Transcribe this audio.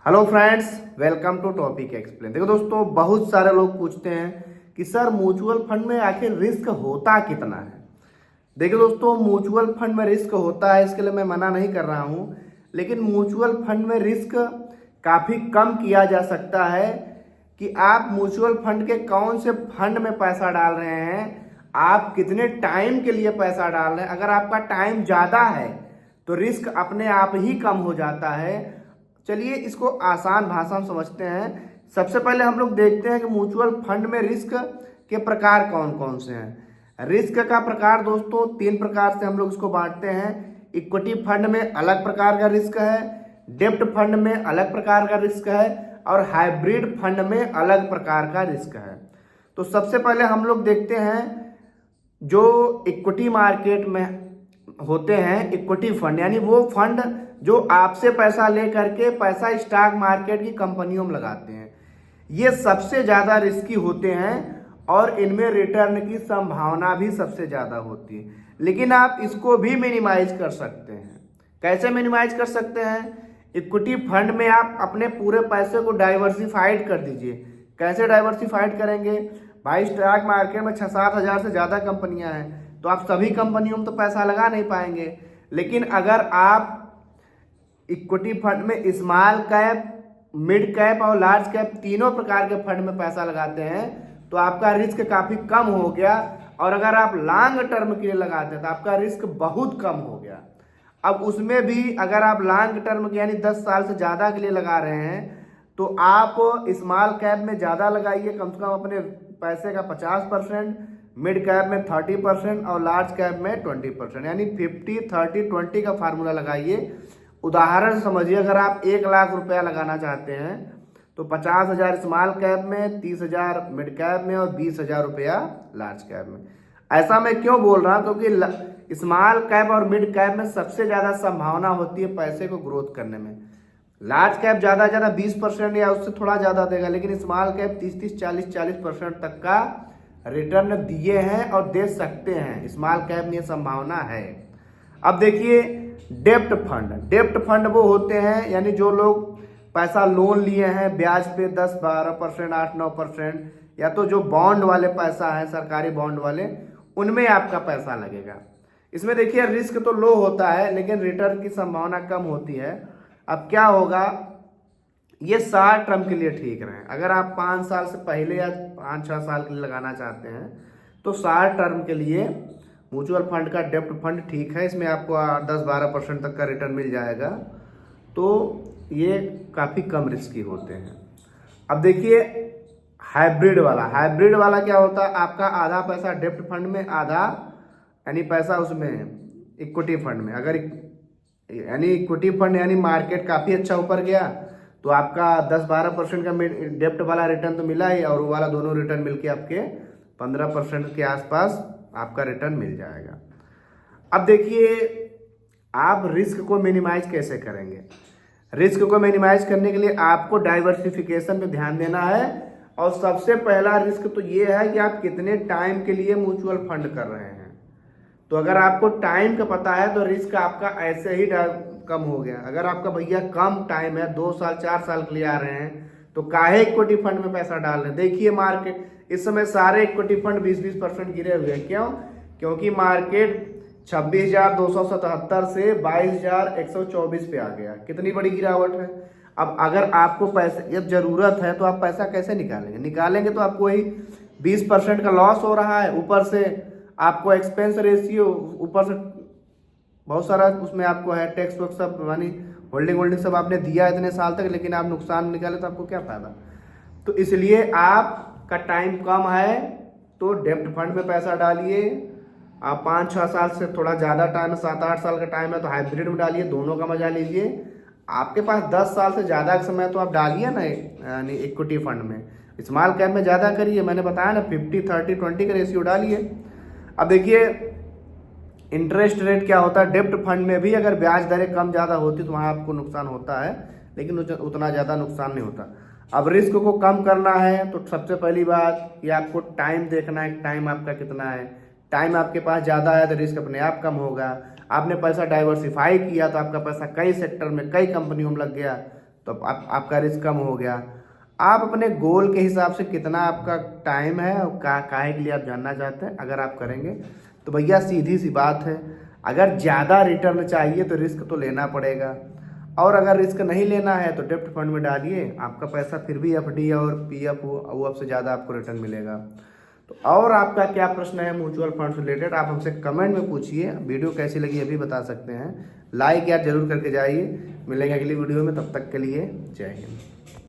Hello friends, welcome to topic explain. देखो दोस्तों, बहुत सारे लोग पूछते हैं कि सर म्यूचुअल फंड में आखिर रिस्क होता कितना है। देखिए दोस्तों, म्यूचुअल फंड में रिस्क होता है, इसके लिए मैं मना नहीं कर रहा हूँ, लेकिन म्यूचुअल फंड में रिस्क काफ़ी कम किया जा सकता है कि आप म्यूचुअल फंड के कौन से फंड में पैसा डाल रहे हैं, आप कितने टाइम के लिए पैसा डाल रहे हैं। अगर आपका टाइम ज़्यादा है तो रिस्क अपने आप ही कम हो जाता है। चलिए इसको आसान भाषा में समझते हैं। सबसे पहले हम लोग देखते हैं कि म्यूचुअल फंड में रिस्क के प्रकार कौन कौन से हैं। रिस्क का प्रकार दोस्तों तीन प्रकार से हम लोग इसको बांटते हैं। इक्विटी फंड में अलग प्रकार का रिस्क है, डेब्ट फंड में अलग प्रकार का रिस्क है और हाइब्रिड फंड में अलग प्रकार का रिस्क है। तो सबसे पहले हम लोग देखते हैं जो इक्विटी मार्केट में होते हैं, इक्विटी फंड यानी वो फंड जो आपसे पैसा ले करके पैसा स्टॉक मार्केट की कंपनियों में लगाते हैं। ये सबसे ज़्यादा रिस्की होते हैं और इनमें रिटर्न की संभावना भी सबसे ज़्यादा होती है, लेकिन आप इसको भी मिनिमाइज कर सकते हैं। कैसे मिनिमाइज कर सकते हैं? इक्विटी फंड में आप अपने पूरे पैसे को डाइवर्सिफाइड कर दीजिए। कैसे डाइवर्सिफाइड करेंगे भाई? स्टॉक मार्केट में 6-7 हज़ार से ज़्यादा कंपनियां हैं, तो आप सभी कंपनियों में तो पैसा लगा नहीं पाएंगे। लेकिन अगर आप इक्विटी फंड में स्मॉल कैप, मिड कैप और लार्ज कैप तीनों प्रकार के फंड में पैसा लगाते हैं तो आपका रिस्क काफ़ी कम हो गया। और अगर आप लॉन्ग टर्म के लिए लगाते हैं तो आपका रिस्क बहुत कम हो गया। अब उसमें भी अगर आप लॉन्ग टर्म के यानी 10 साल से ज़्यादा के लिए लगा रहे हैं तो आप स्मॉल कैप में ज़्यादा लगाइए, कम से कम अपने पैसे का 50%, मिड कैप में 30% और लार्ज कैप में 20%, यानी 50-30-20 का फार्मूला लगाइए। उदाहरण समझिए, अगर आप 1 लाख रुपया लगाना चाहते हैं तो 50,000 स्मॉल कैप में, 30,000 मिड कैप में और 20,000 रुपया लार्ज कैप में। ऐसा मैं क्यों बोल रहा हूँ? क्योंकि स्मॉल कैप और मिड कैप में सबसे ज़्यादा संभावना होती है पैसे को ग्रोथ करने में। लार्ज कैप ज़्यादा 20% या उससे थोड़ा ज़्यादा देगा, लेकिन स्मॉल कैप 30-30, 40-40% तक का रिटर्न दिए हैं और दे सकते हैं। स्मॉल कैप में ये संभावना है। अब देखिए डेब्ट फंड। डेब्ट फंड वो होते हैं यानी जो लोग पैसा लोन लिए हैं ब्याज पे 10-12%, 8-9%, या तो जो बॉन्ड वाले पैसा है, सरकारी बॉन्ड वाले, उनमें आपका पैसा लगेगा। इसमें देखिए रिस्क तो लो होता है लेकिन रिटर्न की संभावना कम होती है। अब क्या होगा, ये शॉर्ट टर्म के लिए ठीक रहे। अगर आप 5 साल से पहले या 5-6 साल के लिए लगाना चाहते हैं तो शॉर्ट टर्म के लिए म्यूचुअल फंड का डेब्ट फंड ठीक है। इसमें आपको 10-12% तक का रिटर्न मिल जाएगा, तो ये काफ़ी कम रिस्की होते हैं। अब देखिए हाइब्रिड वाला। हाइब्रिड वाला क्या होता है? आपका आधा पैसा डेब्ट फंड में, आधा यानी पैसा उसमें इक्विटी फंड में। अगर यानी इक्विटी फंड यानी मार्केट काफ़ी अच्छा ऊपर गया तो आपका 10-12% का डेब्ट वाला रिटर्न तो मिला ही, और वो वाला दोनों रिटर्न मिलके आपके 15% के आसपास आपका रिटर्न मिल जाएगा। अब देखिए आप रिस्क को मिनिमाइज कैसे करेंगे। रिस्क को मिनिमाइज करने के लिए आपको डाइवर्सिफिकेशन पे ध्यान देना है। और सबसे पहला रिस्क तो ये है कि आप कितने टाइम के लिए म्यूचुअल फंड कर रहे हैं। तो अगर आपको टाइम का पता है तो रिस्क आपका ऐसे ही कम हो गया। अगर आपका भैया कम टाइम है, 2 साल 4 साल के लिए आ रहे हैं, तो काहे इक्विटी फंड में पैसा डाल रहे हैं? देखिए मार्केट इस समय सारे इक्विटी फंड 20-20% गिरे हुए हैं। क्यों? क्योंकि मार्केट 26,277 से 22,124 पे आ गया। कितनी बड़ी गिरावट है। अब अगर आपको पैसे जब जरूरत है तो आप पैसा कैसे निकालेंगे तो आपको वही 20% का लॉस हो रहा है। ऊपर से आपको एक्सपेंस रेशियो, ऊपर से बहुत सारा उसमें आपको है टैक्स वैक्स सब, यानी होल्डिंग सब आपने दिया इतने साल तक, लेकिन आप नुकसान निकाले तो आपको क्या फायदा। तो इसलिए आपका टाइम कम है तो डेब्ट फंड में पैसा डालिए। आप 5-6 साल से थोड़ा ज़्यादा टाइम है, 7-8 साल का टाइम है तो हाइब्रिड में डालिए, दोनों का मजा लीजिए। आपके पास 10 साल से ज़्यादा का समय तो आप डालिए ना यानी इक्विटी फंड में। स्मॉल कैप में ज़्यादा करिए, मैंने बताया ना 50-30-20 का रेशियो डालिए। अब देखिए इंटरेस्ट रेट क्या होता है। डेब्ट फंड में भी अगर ब्याज दरें कम ज़्यादा होती तो वहाँ आपको नुकसान होता है, लेकिन उतना ज़्यादा नुकसान नहीं होता। अब रिस्क को कम करना है तो सबसे पहली बात कि आपको टाइम देखना है, टाइम आपका कितना है। टाइम आपके पास ज़्यादा है तो रिस्क अपने आप कम होगा। आपने पैसा डाइवर्सिफाई किया तो आपका पैसा कई सेक्टर में, कई कंपनियों में लग गया तो आपका रिस्क कम हो गया। आप अपने गोल के हिसाब से कितना आपका टाइम है और काहे के लिए आप जानना चाहते हैं, अगर आप करेंगे तो भैया सीधी सी बात है, अगर ज़्यादा रिटर्न चाहिए तो रिस्क तो लेना पड़ेगा, और अगर रिस्क नहीं लेना है तो डेप्ट फंड में डालिए, आपका पैसा फिर भी एफडी और पीएफ वो से ज़्यादा आपको रिटर्न मिलेगा। तो और आपका क्या प्रश्न है म्यूचुअल फंड से रिलेटेड, आप हमसे कमेंट में पूछिए। वीडियो कैसी लगी अभी बता सकते हैं, लाइक यार जरूर करके जाइए। मिलेंगे अगली वीडियो में, तब तक के लिए जय हिंद।